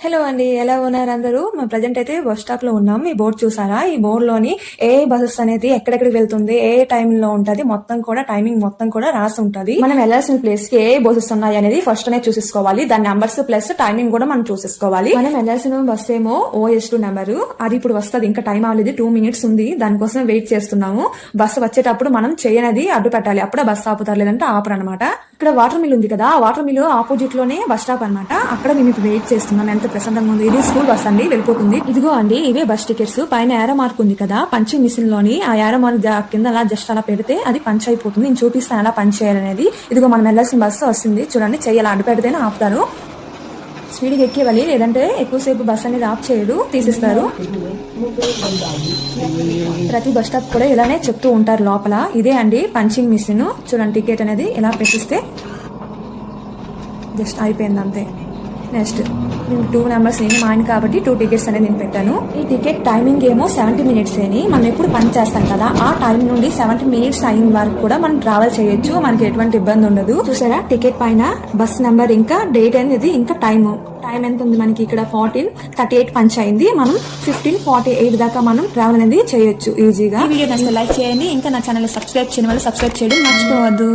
Hello అండి, ఎలా ఉన్నారు అందరూ? మేము ప్రజెంట్ అయితే బస్ స్టాప్ లో ఉన్నాం. ఈ బోర్డు చూసారా? ఈ బోర్డు లోని ఏ బస్సెస్ అనేది ఎక్కడెక్కడికి వెళ్తుంది, ఏ టైమ్ లో ఉంటది, మొత్తం కూడా టైమింగ్ మొత్తం కూడా రాసి ఉంటది. మనం వెళ్లాల్సిన ప్లేస్ కి ఏ బస్సెస్ ఉన్నాయి అనేది ఫస్ట్ నే చూసేసుకోవాలి. దాని నెంబర్స్ ప్లస్ టైమింగ్ కూడా మనం చూసేసుకోవాలి. మనం వెళ్లాల్సిన బస్ ఏమో OS2 నెంబరు. అది ఇప్పుడు వస్తుంది, ఇంకా టైం అవ్వలేదు, 2 minutes ఉంది. దానికోసం వెయిట్ చేస్తున్నాము. బస్సు వచ్చేటప్పుడు మనం చేయనది అడ్డు పెట్టాలి, అప్పుడే బస్సు ఆపుతారు, లేదంటే ఆపరు అనమాట. ఇక్కడ వాటర్ మిల్ ఉంది కదా, ఆ వాటర్ మిల్ ఆపోజిట్ లోనే బస్ స్టాప్ అనమాట. అక్కడ మేము ఇప్పుడు వెయిట్ చేస్తున్నాం. ఎంత ప్రశాంతంగా ఉంది. ఇది స్కూల్ బస్ అండి, వెళ్ళిపోతుంది. ఇదిగో అండి, ఇవే బస్ టికెట్స్. పైన ఏరో మార్క్ ఉంది కదా, పంచింగ్ మిషన్ లోని ఆ ఏరో మార్క్ కింద అలా జస్ట్ అలా పెడితే అది పంచ్ అయిపోతుంది. నేను చూపిస్తాను ఎలా పంచ్ చేయాలనేది. ఇదిగో మనం వెళ్ళాల్సిన బస్సు వస్తుంది చూడండి. చెయ్యాలి, అడ్డు పెడితేనే ఆపుతారు. స్పీడ్ గా ఎక్కేవాలి, లేదంటే ఎక్కువసేపు బస్ అనేది ఆఫ్ చేయడు, తీసిస్తారు. ప్రతి బస్ స్టాప్ కూడా ఇలానే చెప్తూ ఉంటారు లోపల. ఇదే అండి పంచింగ్ మిషన్. చూడండి, టికెట్ అనేది ఇలా పెట్టిస్తే జస్ట్ అయిపోయింది అంతే. నెక్స్ట్ నేను 2 numbers నేను మా ఆయన కాబట్టి 2 tickets అనేది నేను పెట్టాను. ఈ టికెట్ టైమింగ్ ఏమో 70 minutes అని. మనం ఎప్పుడు పని చేస్తాం కదా, ఆ టైం నుండి 70 minutes అయిన వరకు కూడా మనం ట్రావెల్ చేయొచ్చు. మనకి ఎటువంటి ఇబ్బంది ఉండదు. చూసారా, టికెట్ పైన బస్ నెంబర్ ఇంకా డేట్ అనేది ఇంకా టైం ఎంత ఉంది మనకి ఇక్కడ 14:38 పంచ్ అయింది. మనం 15:48 దాకా మనం ట్రావెల్ అనేది చేయొచ్చు ఈజీగా. ఈ వీడియో నచ్చితే లైక్ చేయండి. ఇంకా నా ఛానల్ సబ్స్క్రైబ్ చేయడం వల్ల సబ్స్క్రైబ్ చేయడం మర్చిపోవద్దు.